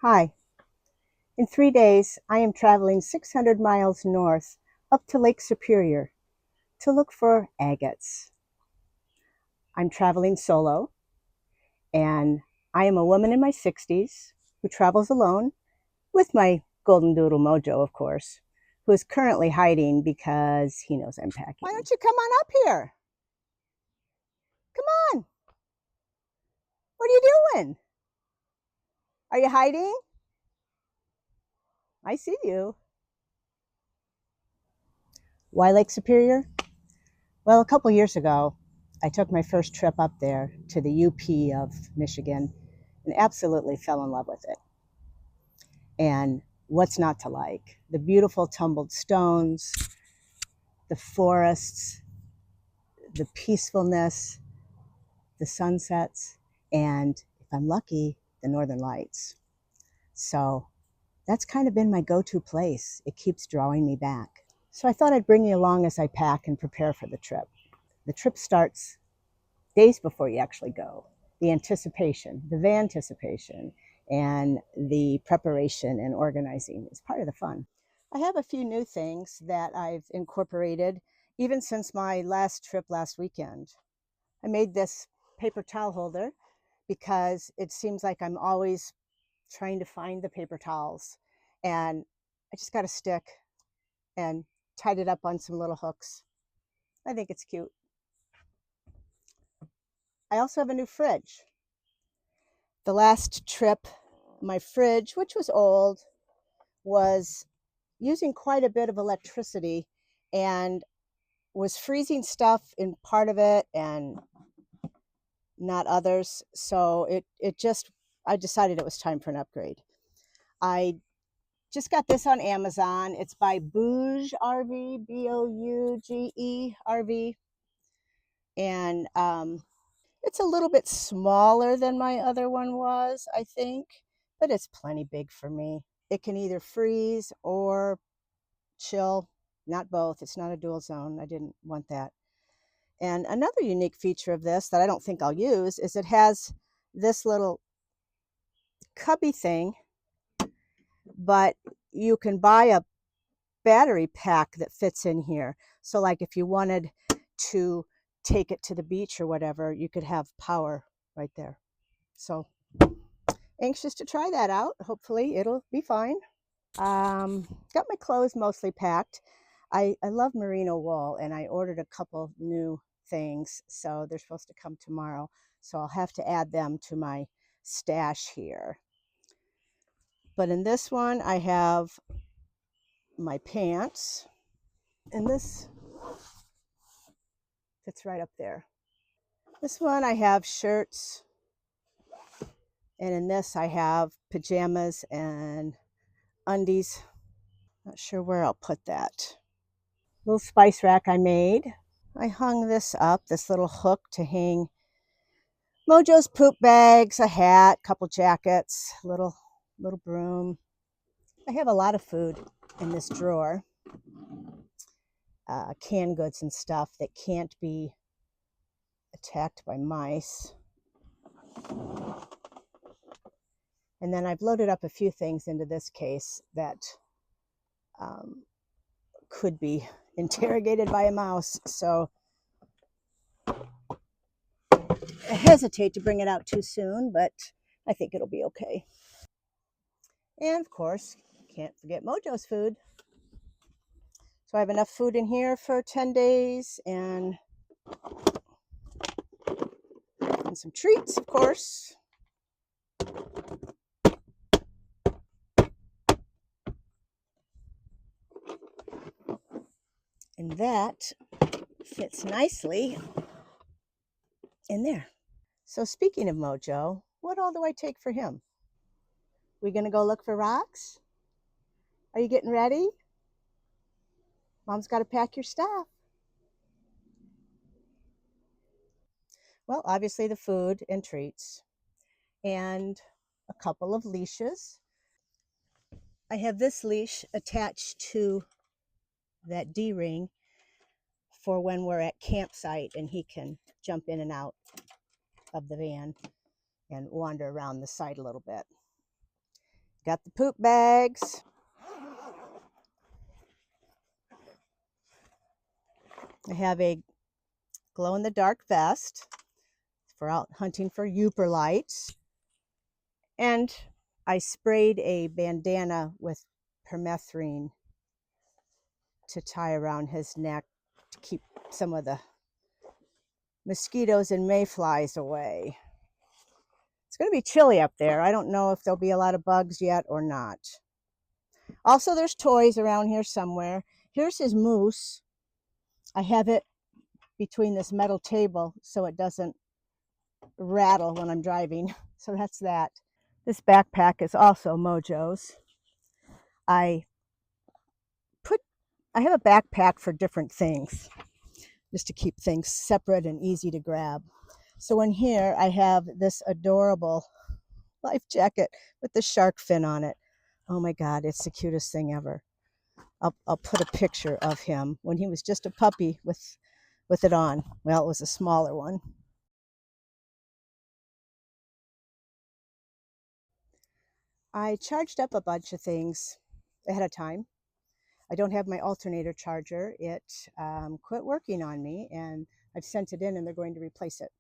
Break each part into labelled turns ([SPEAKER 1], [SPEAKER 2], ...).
[SPEAKER 1] Hi. In 3 days, I am traveling 600 miles north up to Lake Superior to look for agates. I'm traveling solo, and I am a woman in my 60s who travels alone with my golden doodle Mojo, of course, who is currently hiding because he knows I'm packing. Why don't you come on up here? Come on. What are you doing? Are you hiding? I see you. Why Lake Superior? Well, a couple years ago, I took my first trip up there to the UP of Michigan and absolutely fell in love with it. And what's not to like? The beautiful tumbled stones, the forests, the peacefulness, the sunsets, and if I'm lucky, the northern lights. So that's kind of been my go-to place. It keeps drawing me back. So I thought I'd bring you along as I pack and prepare for the trip. The trip starts days before you actually go. The anticipation, the anticipation, and the preparation and organizing is part of the fun. I have a few new things that I've incorporated even since my last trip last weekend. I made this paper towel holder because it seems like I'm always trying to find the paper towels. And I just got a stick and tied it up on some little hooks. I think it's cute. I also have a new fridge. The last trip, my fridge, which was old, was using quite a bit of electricity and was freezing stuff in part of it and not others. So it just, I decided it was time for an upgrade. I just got this on Amazon. It's by Bouge RV, Bouge RV. And it's a little bit smaller than my other one was, I think, but it's plenty big for me. It can either freeze or chill, not both. It's not a dual zone. I didn't want that. And another unique feature of this that I don't think I'll use is it has this little cubby thing, but you can buy a battery pack that fits in here. So like if you wanted to take it to the beach or whatever, you could have power right there. So anxious to try that out. Hopefully it'll be fine. Got my clothes mostly packed. I love merino wool, and I ordered a couple new things, so they're supposed to come tomorrow. So I'll have to add them to my stash here. But in this one, I have my pants, and this fits right up there. This one, I have shirts, and in this, I have pajamas and undies. Not sure where I'll put that. Little spice rack I made. I hung this up, this little hook to hang Mojo's poop bags, a hat, couple jackets, little broom. I have a lot of food in this drawer, canned goods and stuff that can't be attacked by mice. And then I've loaded up a few things into this case that um, could be interrogated by a mouse. So I hesitate to bring it out too soon, but I think it'll be okay. And of course, can't forget Mojo's food. So I have enough food in here for 10 days and some treats, of course. And that fits nicely in there. So speaking of Mojo, what all do I take for him? We gonna go look for rocks? Are you getting ready? Mom's got to pack your stuff. Well, obviously the food and treats and a couple of leashes. I have this leash attached to that D-ring for when we're at campsite and he can jump in and out of the van and wander around the site a little bit. Got the poop bags. I have a glow-in-the-dark vest for out hunting for Uper lights. And I sprayed a bandana with permethrin to tie around his neck to keep some of the mosquitoes and mayflies away. It's going to be chilly up there. I don't know if there'll be a lot of bugs yet or not. Also, there's toys around here somewhere. Here's his moose. I have it between this metal table so it doesn't rattle when I'm driving. So that's that. This backpack is also Mojo's. I have a backpack for different things, just to keep things separate and easy to grab. So in here, I have this adorable life jacket with the shark fin on it. Oh my God, it's the cutest thing ever. I'll put a picture of him when he was just a puppy with it on. Well, it was a smaller one. I charged up a bunch of things ahead of time. I don't have my alternator charger. It quit working on me, and I've sent it in and they're going to replace it.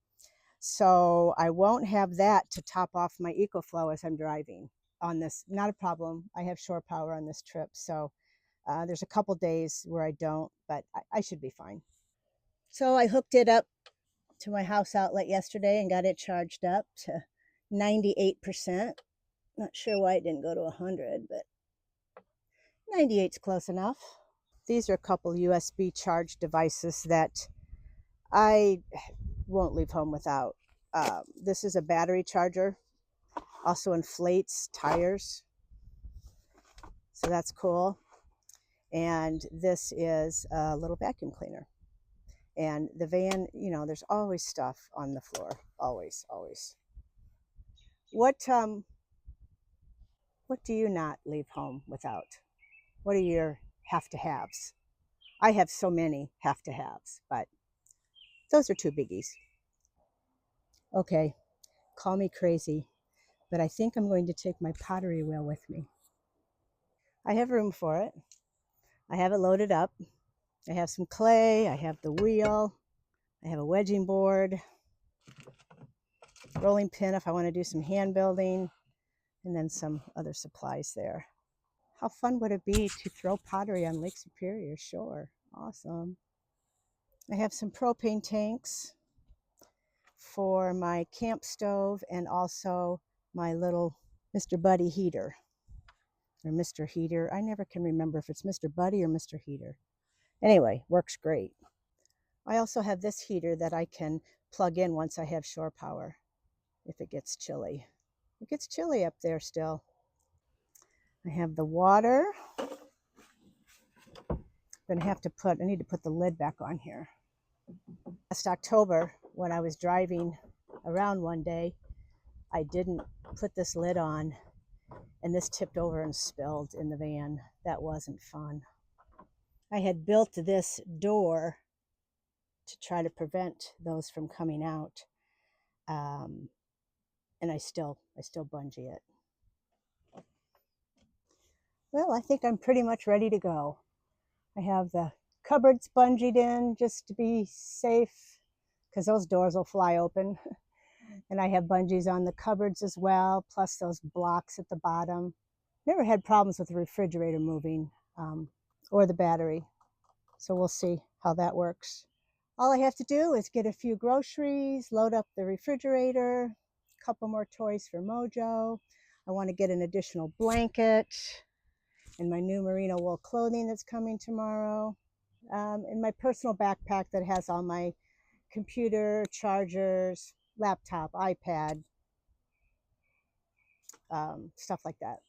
[SPEAKER 1] So I won't have that to top off my EcoFlow as I'm driving on this. Not a problem. I have shore power on this trip. So there's a couple days where I don't, but I should be fine. So I hooked it up to my house outlet yesterday and got it charged up to 98%. Not sure why it didn't go to 100, but 98's close enough. These are a couple USB charge devices that I won't leave home without. This is a battery charger, also inflates tires, so that's cool. And this is a little vacuum cleaner. And the van, you know, there's always stuff on the floor, always, always. What do you not leave home without? What are your have-to-haves? I have so many have-to-haves, but those are two biggies. Okay, call me crazy, but I think I'm going to take my pottery wheel with me. I have room for it. I have it loaded up. I have some clay, I have the wheel, I have a wedging board, rolling pin if I want to do some hand building, and then some other supplies there. How fun would it be to throw pottery on Lake Superior Shore? Awesome. I have some propane tanks for my camp stove and also my little Mr. Buddy heater, or Mr. Heater. I never can remember if it's Mr. Buddy or Mr. Heater. Anyway, works great. I also have this heater that I can plug in once I have shore power if it gets chilly. It gets chilly up there still. I have the water. I need to put the lid back on here. Last October, when I was driving around one day, I didn't put this lid on, and this tipped over and spilled in the van. That wasn't fun. I had built this door to try to prevent those from coming out, and I still bungee it. Well, I think I'm pretty much ready to go. I have the cupboards bungeed in just to be safe, because those doors will fly open. And I have bungees on the cupboards as well, plus those blocks at the bottom. Never had problems with the refrigerator moving or the battery. So we'll see how that works. All I have to do is get a few groceries, load up the refrigerator, a couple more toys for Mojo. I want to get an additional blanket and my new merino wool clothing that's coming tomorrow. And my personal backpack that has all my computer, chargers, laptop, iPad, stuff like that.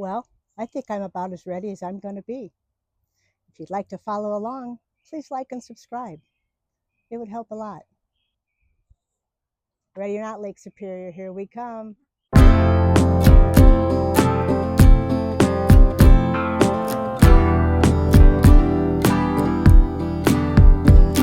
[SPEAKER 1] Well, I think I'm about as ready as I'm going to be. If you'd like to follow along, please like and subscribe. It would help a lot. Ready or not, Lake Superior, here we come.